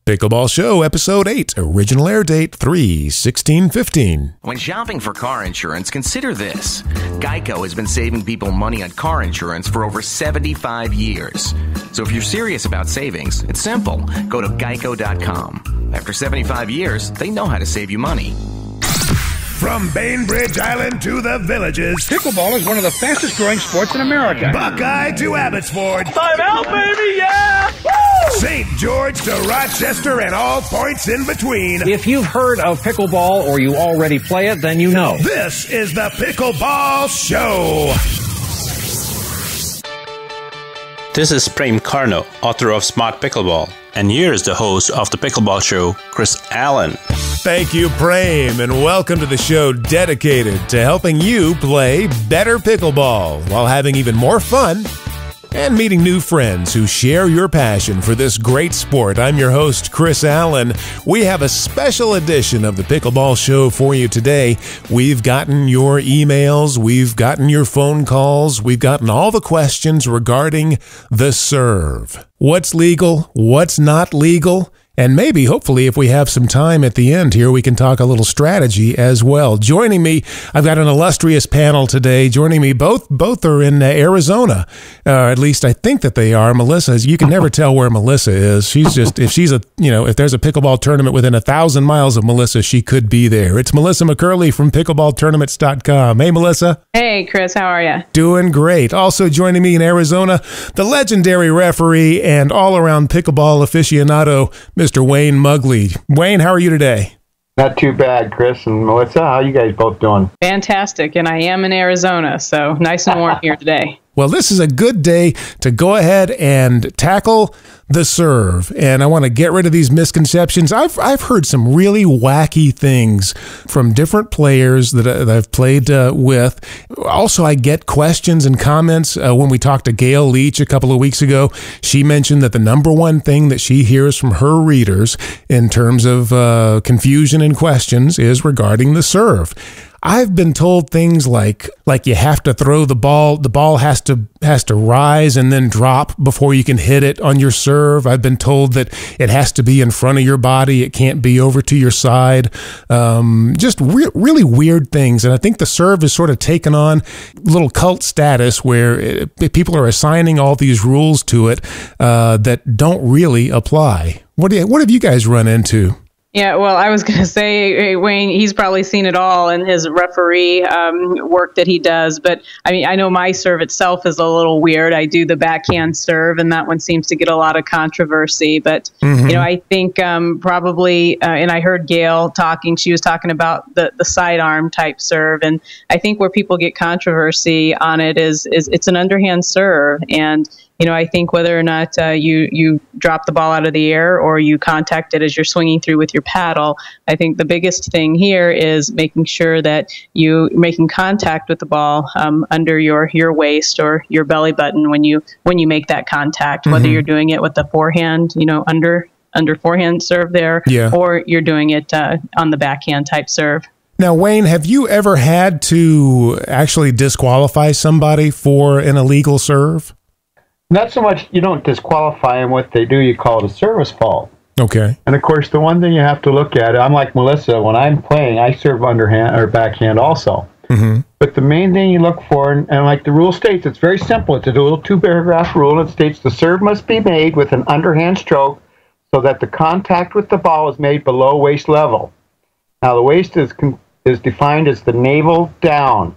Pickleball Show, Episode 8, original air date 3/16/15. When shopping for car insurance, consider this. Geico has been saving people money on car insurance for over 75 years. So if you're serious about savings, it's simple. Go to geico.com. After 75 years, they know how to save you money. From Bainbridge Island to the Villages, Pickleball is one of the fastest growing sports in America. Buckeye to Abbotsford, Time out, baby, yeah! Woo! St. George to Rochester, and all points in between. If you've heard of pickleball or you already play it, then you know. This is the Pickleball Show. This is Prem Karno, author of Smart Pickleball, and here's the host of the Pickleball Show, Chris Allen. Thank you, Prem, and welcome to the show dedicated to helping you play better pickleball while having even more fun and meeting new friends who share your passion for this great sport. I'm your host, Chris Allen. We have a special edition of the Pickleball Show for you today. We've gotten your emails, we've gotten your phone calls, we've gotten all the questions regarding the serve. What's legal? What's not legal? And maybe, hopefully, if we have some time at the end here, we can talk a little strategy as well. Joining me, I've got an illustrious panel today. Joining me, both are in Arizona. At least I think that they are. Melissa, you can never tell where Melissa is. She's just, if there's a pickleball tournament within 1,000 miles of Melissa, she could be there. It's Melissa McCurley from pickleballtournaments.com. Hey, Melissa. Hey, Chris, how are you? Doing great. Also joining me in Arizona, the legendary referee and all-around pickleball aficionado, Mr. Wayne Mugley. Wayne, how are you today? Not too bad, Chris and Melissa. How are you guys both doing? Fantastic, and I am in Arizona, so nice and warm here today. Well, this is a good day to go ahead and tackle the serve, and I want to get rid of these misconceptions. I've heard some really wacky things from different players that I've played with. Also, I get questions and comments when we talked to Gail Leach a couple of weeks ago. She mentioned that the number one thing that she hears from her readers in terms of confusion and questions is regarding the serve. I've been told things like you have to throw the ball has to rise and then drop before you can hit it on your serve. I've been told that it has to be in front of your body. It can't be over to your side. Just really weird things. And I think the serve has sort of taken on little cult status where people are assigning all these rules to it that don't really apply. What have you guys run into? Yeah, well, I was going to say, Wayne, he's probably seen it all in his referee work that he does. But, I mean, I know my serve itself is a little weird. I do the backhand serve, and that one seems to get a lot of controversy. But, I think probably, and I heard Gail talking, she was talking about the sidearm type serve. And I think where people get controversy on it is it's an underhand serve. And I think whether or not you drop the ball out of the air or you contact it as you're swinging through with your paddle, I think the biggest thing here is making sure that you're making contact with the ball under your waist or your belly button when you make that contact, whether you're doing it with the forehand, under forehand serve there, or you're doing it on the backhand type serve. Now, Wayne, have you ever had to actually disqualify somebody for an illegal serve? Not so much, you don't disqualify them. What they do, you call it a service fault. Okay. And of course, the one thing you have to look at, I'm like Melissa, when I'm playing, I serve underhand or backhand also. But the main thing you look for, and like the rule states, it's very simple. It's a little 2-paragraph rule. It states the serve must be made with an underhand stroke so that the contact with the ball is made below waist level. Now, the waist is defined as the navel down.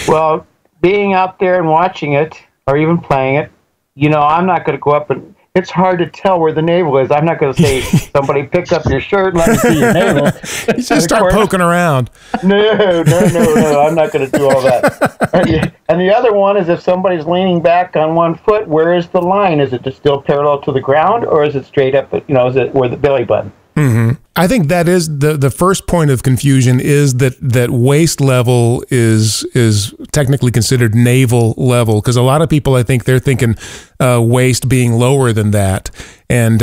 Well, being out there and watching it, or even playing it, I'm not going to go up and it's hard to tell where the navel is. I'm not going to say, somebody pick up your shirt and let me see your navel. You just start poking around. No, I'm not going to do all that. And the other one is if somebody's leaning back on one foot, where is the line? Is it just still parallel to the ground, or is it straight up, is it where the belly button? I think that is the first point of confusion is that waist level is technically considered navel level, because a lot of people, I think they're thinking waist being lower than that, and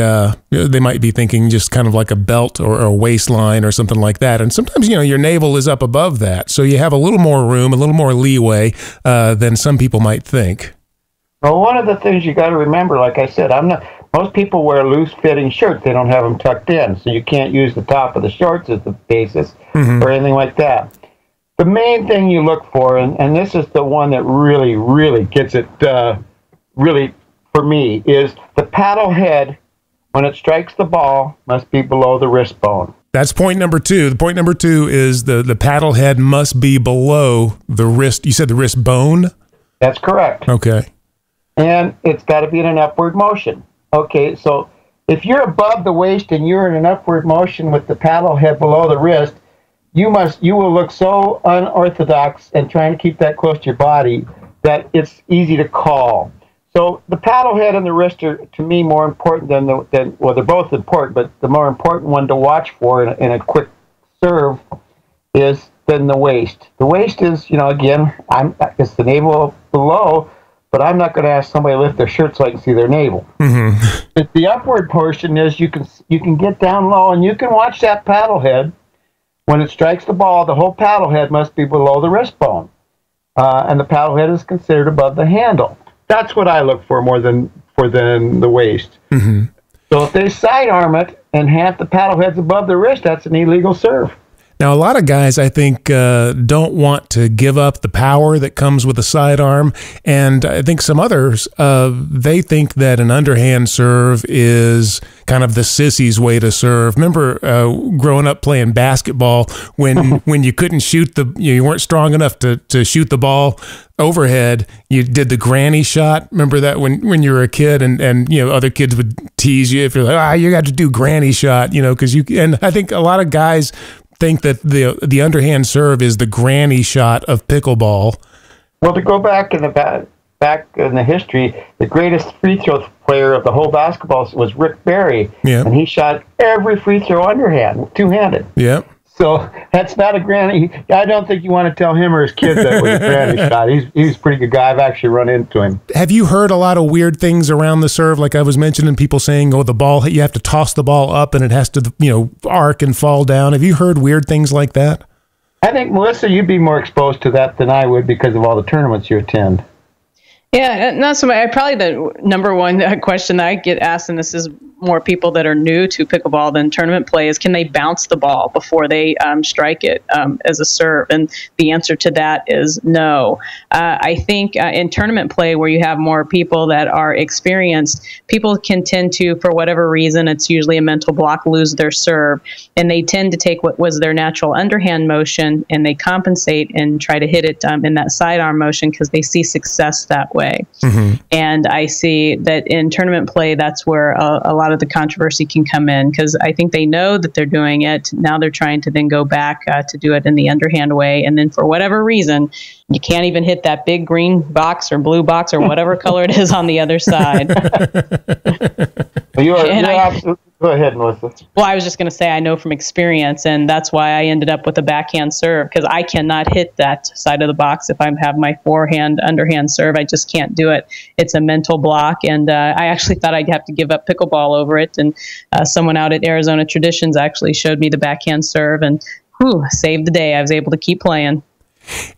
they might be thinking just kind of like a belt or a waistline or something like that. And sometimes your navel is up above that, so you have a little more room, a little more leeway than some people might think. Well, one of the things you got to remember, like I said, Most people wear loose-fitting shirts. They don't have them tucked in, so you can't use the top of the shorts as the basis or anything like that. The main thing you look for, and this is the one that really, really gets it really for me, is the paddle head, when it strikes the ball, must be below the wrist bone. That's point number 2. The point number 2 is the paddle head must be below the wrist. You said the wrist bone? That's correct. Okay. And it's got to be in an upward motion. Okay, so if you're above the waist and you're in an upward motion with the paddle head below the wrist, you will look so unorthodox and trying to keep that close to your body that it's easy to call. So the paddle head and the wrist are, to me, more important than well, they're both important, but the more important one to watch for in a quick serve is than the waist. The waist is, again, it's the navel below, but I'm not going to ask somebody to lift their shirt so I can see their navel. But the upward portion is you can get down low and you can watch that paddle head. When it strikes the ball, the whole paddle head must be below the wrist bone, and the paddle head is considered above the handle. That's what I look for more than the waist. So if they sidearm it and half the paddle head's above the wrist, that's an illegal serve. Now, a lot of guys, I think, don't want to give up the power that comes with a sidearm, and I think some others, they think that an underhand serve is kind of the sissy's way to serve. Remember growing up playing basketball when you couldn't shoot you weren't strong enough to shoot the ball overhead, you did the granny shot. Remember that when you were a kid and other kids would tease you if you're like, you got to do granny shot, because and I think a lot of guys think that the underhand serve is the granny shot of pickleball. Well, to go back in the history, the greatest free throw player of the whole basketball was Rick Barry, and he shot every free throw underhand, two-handed. Yeah. So that's not a granny. I don't think you want to tell him or his kids that was a granny shot. He's a pretty good guy. I've actually run into him. Have you heard a lot of weird things around the serve? Like I was mentioning, people saying, the ball, you have to toss the ball up and it has to, arc and fall down. Have you heard weird things like that? I think, Melissa, you'd be more exposed to that than I would because of all the tournaments you attend. Yeah, not so much. Probably the number one question that I get asked, and this is more people that are new to pickleball than tournament play, is can they bounce the ball before they strike it as a serve? And the answer to that is no. I think in tournament play where you have more people that are experienced, people can tend to, for whatever reason, it's usually a mental block, lose their serve. And they tend to take what was their natural underhand motion and they compensate and try to hit it in that sidearm motion because they see success that way. And I see that in tournament play, that's where a lot of the controversy can come in because I think they know that they're doing it. Now they're trying to then go back to do it in the underhand way. And then for whatever reason, you can't even hit that big green box or blue box or whatever color it is on the other side. Go ahead, Melissa. Well, I was just going to say I know from experience, and that's why I ended up with a backhand serve because I cannot hit that side of the box if I have my forehand, underhand serve. I just can't do it. It's a mental block, and I actually thought I'd have to give up pickleball over it, and someone out at Arizona Traditions actually showed me the backhand serve, and saved the day. I was able to keep playing.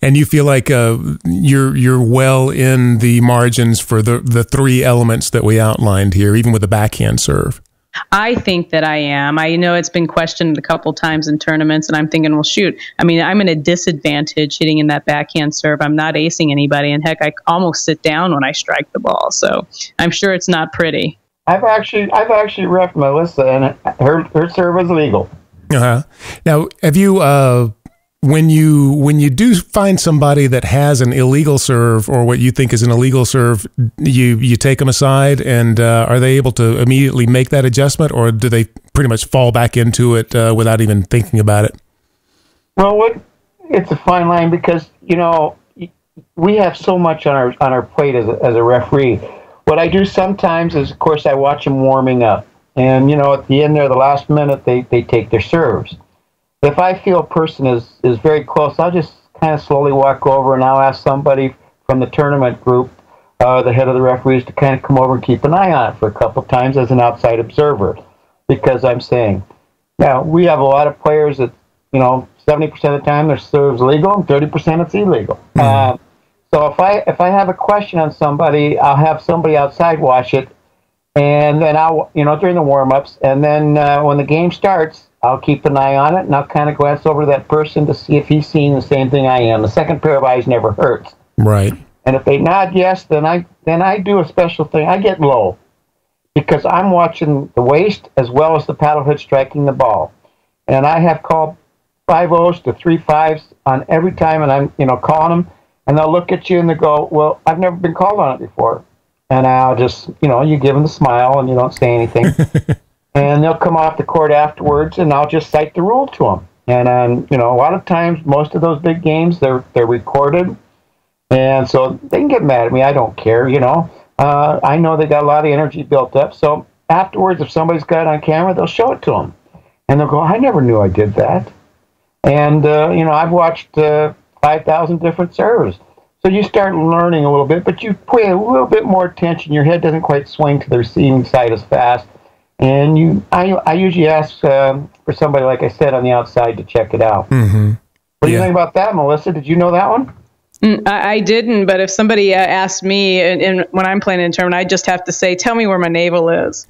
And you feel like you're well in the margins for the three elements that we outlined here, even with the backhand serve. I think that I am. I know it's been questioned a couple times in tournaments, and I'm thinking, well, shoot, I'm in a disadvantage hitting in that backhand serve. I'm not acing anybody, and heck, I almost sit down when I strike the ball. So I'm sure it's not pretty. I've actually reffed Melissa, and her serve is legal. Now, have you? When you do find somebody that has an illegal serve or what you think is an illegal serve, you take them aside, and are they able to immediately make that adjustment, or do they pretty much fall back into it without even thinking about it? Well, it's a fine line because we have so much on our plate as a referee. What I do sometimes is, of course, I watch them warming up, and at the end there, the last minute, they take their serves. If I feel a person is very close, I'll just kind of slowly walk over and I'll ask somebody from the tournament group, the head of the referees, to kind of come over and keep an eye on it for a couple of times as an outside observer. Because I'm saying, now, we have a lot of players that, 70% of the time their serve's legal and 30% it's illegal. So if I have a question on somebody, I'll have somebody outside watch it And then I'll, during the warm-ups, and then when the game starts, I'll keep an eye on it, and I'll kind of glance over to that person to see if he's seeing the same thing I am. The second pair of eyes never hurts. Right. And if they nod yes, then I do a special thing. I get low because I'm watching the waist as well as the paddlehead striking the ball. And I have called 5-0s to 3-5s on every time, and I'm, calling them, and they'll look at you and they go, well, I've never been called on it before. And I'll just, you give them the smile and you don't say anything. And they'll come off the court afterwards, and I'll just cite the rule to them. And, a lot of times, most of those big games, they're recorded. And so they can get mad at me. I don't care, I know they got a lot of energy built up. So afterwards, if somebody's got it on camera, they'll show it to them. And they'll go, I never knew I did that. And, I've watched 5,000 different servers. So you start learning a little bit, but you pay a little bit more attention. Your head doesn't quite swing to the receiving side as fast. And I usually ask for somebody, like I said, on the outside to check it out. Mm-hmm. What do you think about that, Melissa? Did you know that one? I didn't, but if somebody asked me, and when I'm playing in a tournament, I just have to say, tell me where my navel is.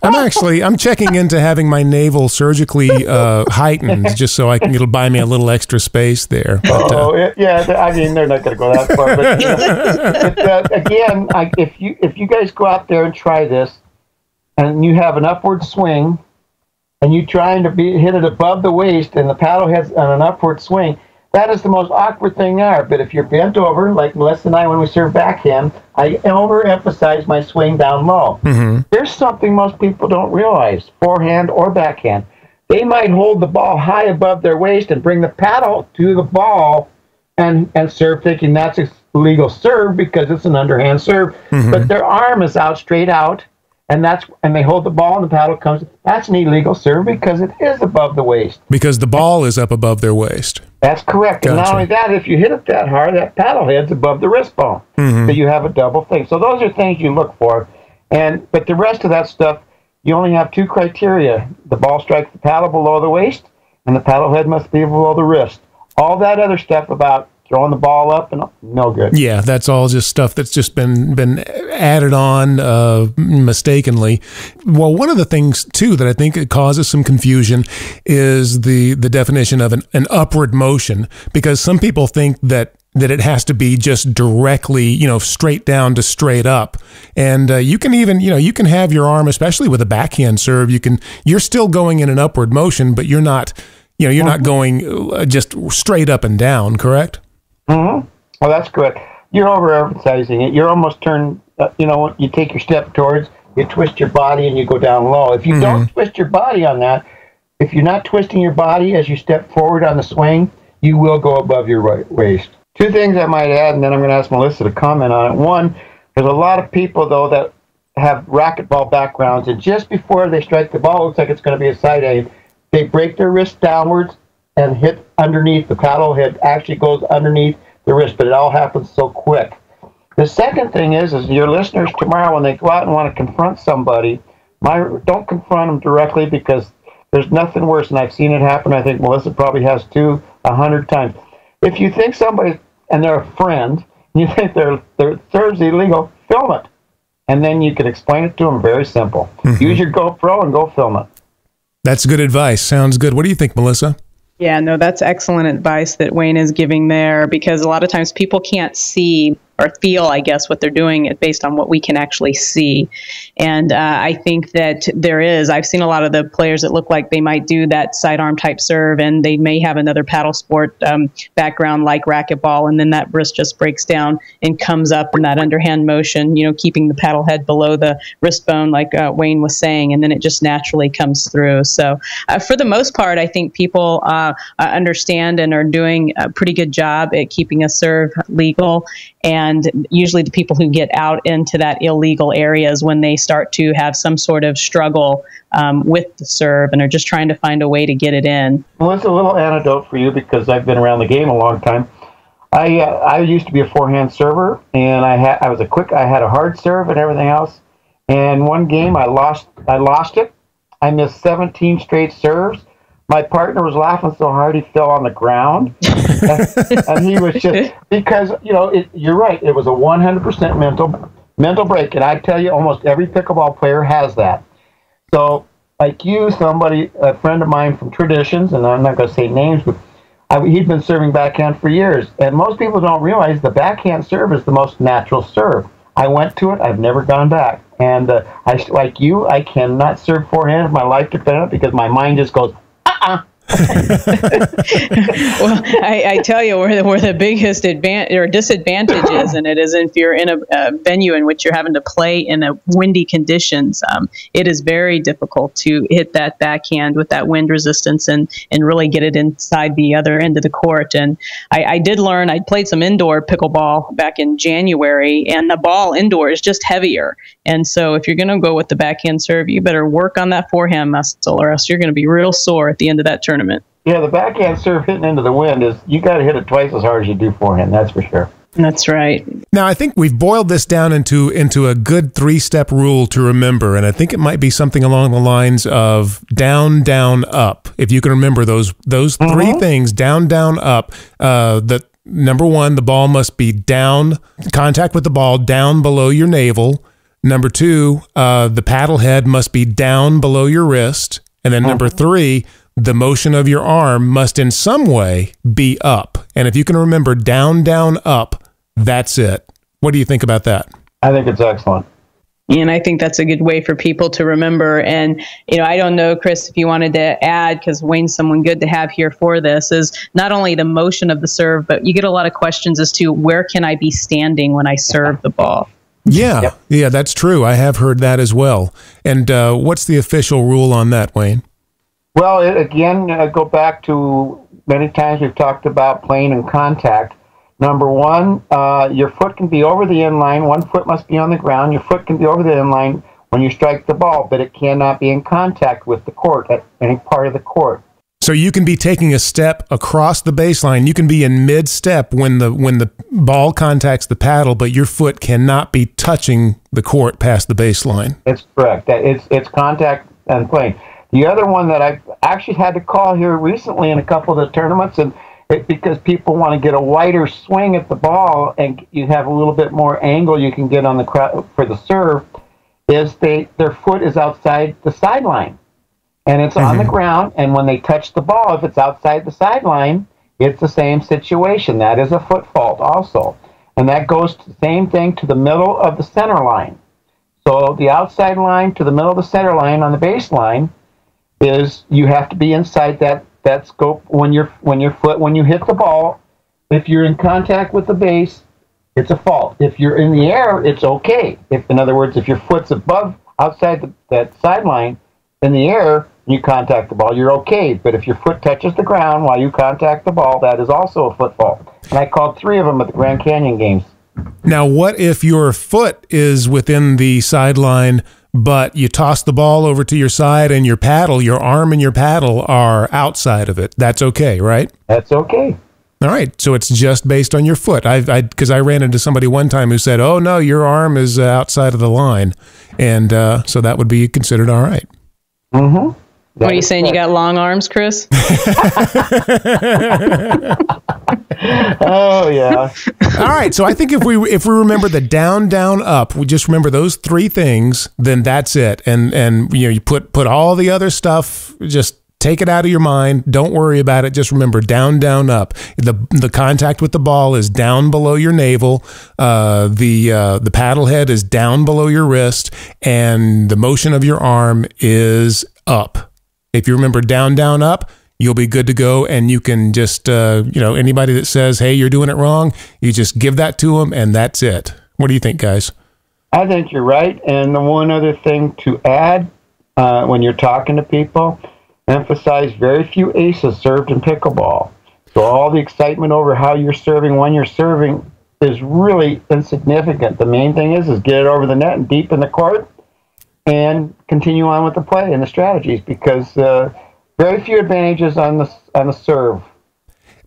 I'm checking into having my navel surgically heightened just so it'll buy me a little extra space there. But, yeah, I mean, they're not going to go that far. But, again, if you guys go out there and try this, and you have an upward swing, and you trying to hit it above the waist, and the paddle head's on an upward swing, that is the most awkward thing there. But if you're bent over, like Melissa and I when we serve backhand, I overemphasize my swing down low. Mm-hmm. There's something most people don't realize, forehand or backhand. They might hold the ball high above their waist and bring the paddle to the ball and serve, thinking that's a legal serve because it's an underhand serve. Mm-hmm. But their arm is out, straight out, and they hold the ball and the paddle comes. That's an illegal serve because it is above the waist. Because the ball is up above their waist. That's correct. Gotcha. And not only that, if you hit it that hard, that paddle head's above the wrist bone. Mm-hmm. So you have a double thing. So those are things you look for. But the rest of that stuff, you only have two criteria. The ball strikes the paddle below the waist, and the paddle head must be below the wrist. All that other stuff about throwing the ball up, and no good. Yeah, that's all just stuff that's just been added on mistakenly. Well, one of the things, too, that I think it causes some confusion is the definition of an upward motion, because some people think that it has to be just directly, straight down to straight up. And you can even, you can have your arm, especially with a backhand serve, you're still going in an upward motion, but you're not, you're not going just straight up and down, correct? Mm-hmm. Well, that's correct. You're overemphasizing it. You're almost turned, you take your step towards, you twist your body, and you go down low. If you don't twist your body on that, if you're not twisting your body as you step forward on the swing, you will go above your waist. Two things I might add, and then I'm going to ask Melissa to comment on it. One, there's a lot of people, though, that have racquetball backgrounds, and just before they strike the ball, it looks like it's going to be a side aim, they break their wrist downwards and hit underneath. The paddle head actually goes underneath the wrist, but it all happens so quick. The second thing is your listeners tomorrow, when they go out and want to confront somebody, don't confront them directly, because there's nothing worse, and I've seen it happen. I think Melissa probably has too, 100 times. If you think somebody, and they're a friend, and you think their serve's illegal, film it. And then you can explain it to them very simple. Mm-hmm. Use your GoPro and go film it. That's good advice. Sounds good. What do you think, Melissa? Yeah, no, that's excellent advice that Wayne is giving there, because a lot of times people can't see or feel, I guess, what they're doing based on what we can actually see. And I think that I've seen a lot of the players that look like they might do that sidearm type serve, and they may have another paddle sport background like racquetball, and then that wrist just breaks down and comes up in that underhand motion, keeping the paddle head below the wrist bone, like Wayne was saying, and then it just naturally comes through. So for the most part, I think people understand and are doing a pretty good job at keeping a serve legal. And usually the people who get out into that illegal areas when they start to have some sort of struggle with the serve and are just trying to find a way to get it in. Well, it's a little anecdote for you, because I've been around the game a long time. I used to be a forehand server, and I had a hard serve and everything else. And one game I lost it. I missed 17 straight serves. My partner was laughing so hard he fell on the ground. And he was just, because, you're right, it was a 100% mental. Mental break. And I tell you, almost every pickleball player has that. So, like you, a friend of mine from Traditions, and I'm not going to say names, but he'd been serving backhand for years. And most people don't realize the backhand serve is the most natural serve. I went to it. I've never gone back. And like you, I cannot serve forehand if my life depended on it because my mind just goes, Well, I tell you where the biggest disadvantage is, and it is if you're in a venue in which you're having to play in a windy conditions. It is very difficult to hit that backhand with that wind resistance and really get it inside the other end of the court. And I did learn. I played some indoor pickleball back in January, and the ball indoor is just heavier. And so if you're going to go with the backhand serve, you better work on that forehand muscle, or else you're going to be real sore at the end of that tournament. Yeah, the backhand serve hitting into the wind is, you got to hit it twice as hard as you do forehand, that's for sure. That's right. Now, I think we've boiled this down into a good 3-step rule to remember, and I think it might be something along the lines of down, down, up. If you can remember those three things, down, down, up, that number one, the ball must be down, contact with the ball down below your navel. Number two, the paddle head must be down below your wrist. And then number three, the motion of your arm must in some way be up. And if you can remember down, down, up, that's it. What do you think about that? I think it's excellent. And I think that's a good way for people to remember. And, I don't know, Chris, if you wanted to add, because Wayne's someone good to have here for this, is not only the motion of the serve, but you get a lot of questions as to where can I be standing when I serve the ball? Yeah, yeah, that's true. I have heard that as well. And what's the official rule on that, Wayne? Well, go back to many times we've talked about playing in contact. Number one, your foot can be over the inline. One foot must be on the ground. Your foot can be over the inline when you strike the ball, but it cannot be in contact with the court at any part of the court. So you can be taking a step across the baseline. You can be in mid-step when the ball contacts the paddle, but your foot cannot be touching the court past the baseline. That's correct. It's contact and playing. The other one that I've actually had to call here recently in a couple of the tournaments, and because people want to get a wider swing at the ball and you have a little bit more angle you can get on the for the serve, is their foot is outside the sideline. And it's on the ground, and when they touch the ball, if it's outside the sideline, it's the same situation. That is a foot fault also. And that goes to the same thing to the middle of the center line. So the outside line to the middle of the center line on the baseline is you have to be inside that scope when you hit the ball. If you're in contact with the base, it's a fault. If you're in the air, it's okay. In other words, if your foot's outside that sideline in the air, you contact the ball, you're okay. But if your foot touches the ground while you contact the ball, that is also a foot fault. And I called 3 of them at the Grand Canyon games. Now, what if your foot is within the sideline, but you toss the ball over to your side and your arm and your paddle are outside of it? That's okay, right? That's okay. All right. So it's just based on your foot. Because I ran into somebody one time who said, oh, no, your arm is outside of the line. And so that would be considered all right. Mm-hmm. What are you saying? You got long arms, Chris? Oh, yeah. All right. So I think if we remember the down, down, up, we just remember those 3 things, then that's it. And you put all the other stuff, just take it out of your mind. Don't worry about it. Just remember down, down, up. The contact with the ball is down below your navel. The paddle head is down below your wrist, and the motion of your arm is up. If you remember down, down, up, you'll be good to go, and you can just, anybody that says, hey, you're doing it wrong, you just give that to them, and that's it. What do you think, guys? I think you're right. And the one other thing to add when you're talking to people, emphasize very few aces served in pickleball. So all the excitement over how you're serving, when you're serving, is really insignificant. The main thing is get it over the net and deep in the court, and continue on with the play and the strategies, because very few advantages on the serve.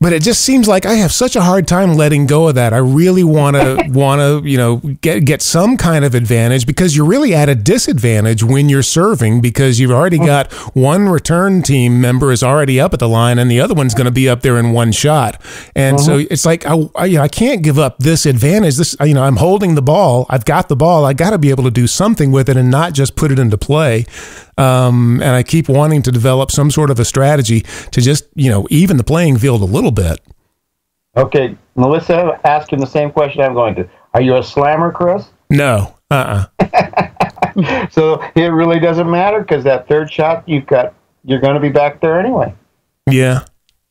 But it just seems like I have such a hard time letting go of that. I really want to, get some kind of advantage, because you're really at a disadvantage when you're serving, because you've already got one return team member is already up at the line and the other one's going to be up there in one shot. And so it's like, I can't give up this advantage. I'm holding the ball. I've got the ball. I got to be able to do something with it and not just put it into play. And I keep wanting to develop some sort of a strategy to just, even the playing field a little bit. Okay, Melissa, asking the same question I'm going to. Are you a slammer, Chris? No. So it really doesn't matter, because that third shot you're going to be back there anyway. Yeah.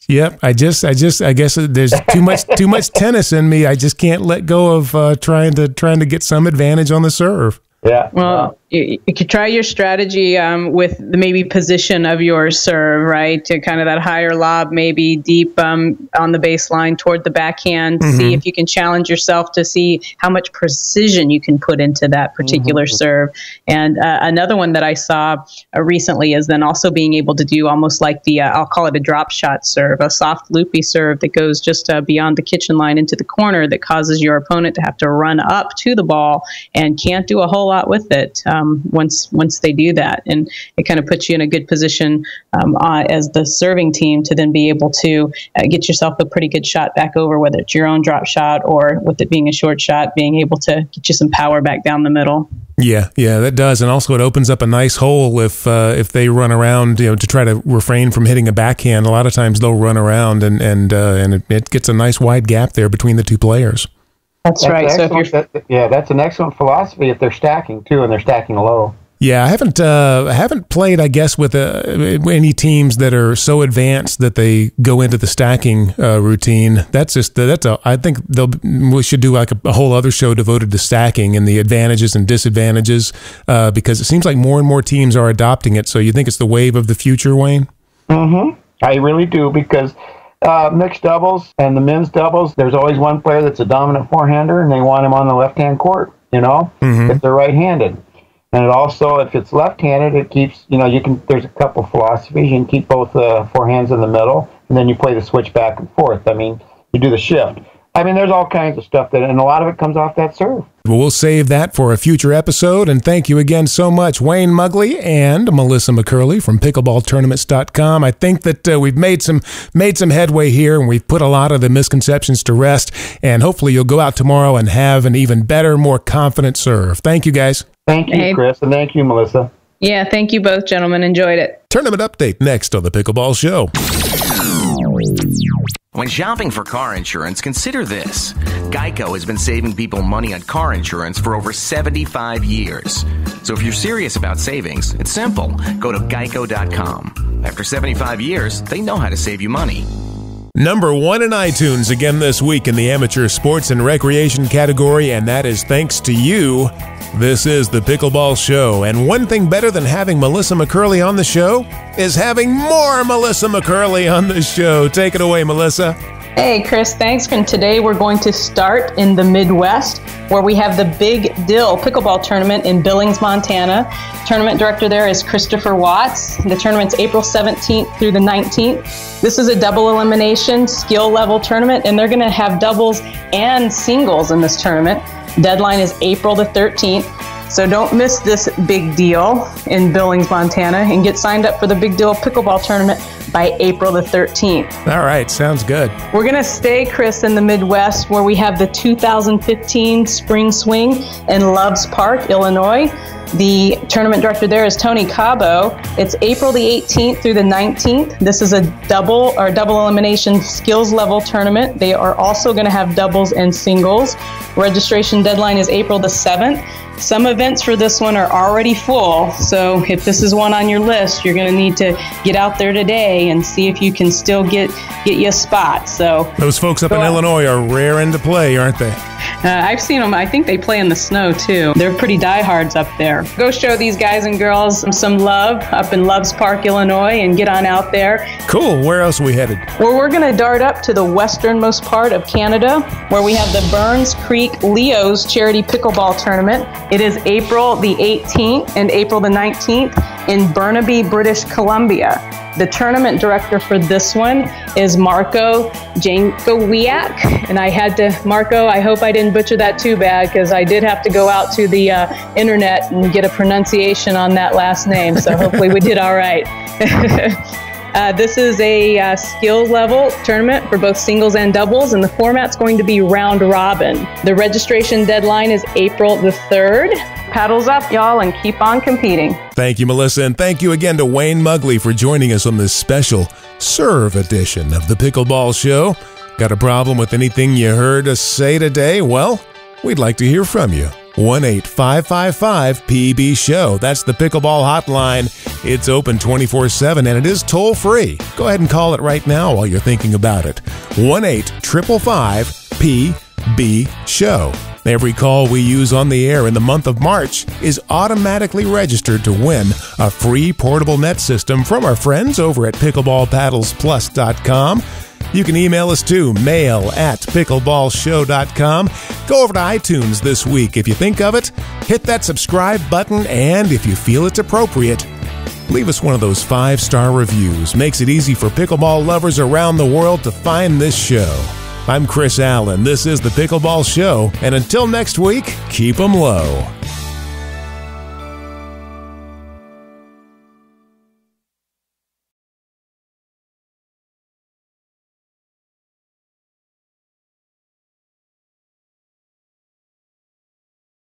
Yep. I guess there's too much tennis in me. I just can't let go of trying to get some advantage on the serve. Yeah. Well, you could try your strategy with the maybe position of your serve, right? To kind of that higher lob, maybe deep on the baseline toward the backhand. See if you can challenge yourself to see how much precision you can put into that particular serve. And another one that I saw recently is then also being able to do almost like I'll call it a drop shot serve, a soft loopy serve that goes just beyond the kitchen line into the corner, that causes your opponent to have to run up to the ball and can't do a whole lot with it once they do that. And it kind of puts you in a good position as the serving team to then be able to get yourself a pretty good shot back over, whether it's your own drop shot or with it being a short shot, being able to get you some power back down the middle. Yeah, that does. And also it opens up a nice hole if they run around, to try to refrain from hitting a backhand. A lot of times they'll run around and it gets a nice wide gap there between the two players. That's right. So that's an excellent philosophy if they're stacking too, and they're stacking low. Yeah, I haven't played, I guess, with any teams that are so advanced that they go into the stacking routine. I think we should do like a whole other show devoted to stacking and the advantages and disadvantages, because it seems like more and more teams are adopting it. So you think it's the wave of the future, Wayne? I really do, because mixed doubles and the men's doubles, there's always one player that's a dominant forehander, and they want him on the left-hand court, if they're right-handed. And it also, if it's left-handed, it keeps, there's a couple philosophies. You can keep both forehands in the middle, and then you play the switch back and forth. You do the shift. There's all kinds of stuff and a lot of it comes off that serve. Well, we'll save that for a future episode, and thank you again so much, Wayne Mugley and Melissa McCurley from pickleballtournaments.com. I think that we've made some headway here, and we've put a lot of the misconceptions to rest, and hopefully you'll go out tomorrow and have an even better, more confident serve. Thank you, guys. Thank you, Chris, and thank you, Melissa. Yeah, thank you both, gentlemen. Enjoyed it. Tournament update next on the Pickleball Show. When shopping for car insurance, consider this. Geico has been saving people money on car insurance for over 75 years. So if you're serious about savings, it's simple. Go to geico.com. After 75 years, they know how to save you money. Number 1 in iTunes again this week in the amateur sports and recreation category, and that is thanks to you. This is the Pickleball Show, and one thing better than having Melissa McCurley on the show is having more Melissa McCurley on the show. Take it away, Melissa. Hey, Chris, thanks. And today we're going to start in the Midwest, where we have the Big Dill Pickleball Tournament in Billings, Montana. Tournament director there is Christopher Watts. The tournament's April 17th through the 19th. This is a double elimination skill level tournament, and they're going to have doubles and singles in this tournament. Deadline is April the 13th. So don't miss this big deal in Billings, Montana, and get signed up for the Big Deal Pickleball Tournament by April the 13th. All right, sounds good. We're going to stay, Chris, in the Midwest, where we have the 2015 Spring Swing in Loves Park, Illinois. The tournament director there is Tony Cabo. It's April the 18th through the 19th. This is a double elimination skills level tournament. They are also going to have doubles and singles. Registration deadline is April the 7th. Some events for this one are already full, so if this is one on your list, you're going to need to get out there today and see if you can still get you a spot. So those folks up in Illinois are raring to play, aren't they? I've seen them. I think they play in the snow, too. They're pretty diehards up there. Go show these guys and girls some love up in Loves Park, Illinois, and get on out there. Cool. Where else are we headed? Well, we're going to dart up to the westernmost part of Canada, where we have the Burns Creek Leos Charity Pickleball Tournament. It is April the 18th and April the 19th in Burnaby, British Columbia. The tournament director for this one is Marco Jankowiak. And Marco, I hope I didn't butcher that too bad, because I did have to go out to the internet and get a pronunciation on that last name. So hopefully we did all right. This is a skill level tournament for both singles and doubles, and the format's going to be round robin. The registration deadline is April the 3rd. Paddles up, y'all, and keep on competing. Thank you, Melissa, and thank you again to Wayne Mugley for joining us on this special Serve edition of the Pickleball Show. Got a problem with anything you heard us say today? Well, we'd like to hear from you. 1-855-PB-SHOW. That's the Pickleball hotline. It's open 24/7, and it is toll-free. Go ahead and call it right now while you're thinking about it. 1-855-PB-SHOW. Every call we use on the air in the month of March is automatically registered to win a free portable net system from our friends over at pickleballpaddlesplus.com. You can email us too, mail@pickleballshow.com. Go over to iTunes this week. If you think of it, hit that subscribe button, and if you feel it's appropriate, leave us one of those 5-star reviews. Makes it easy for pickleball lovers around the world to find this show. I'm Chris Allen. This is the Pickleball Show, and until next week, keep 'em low.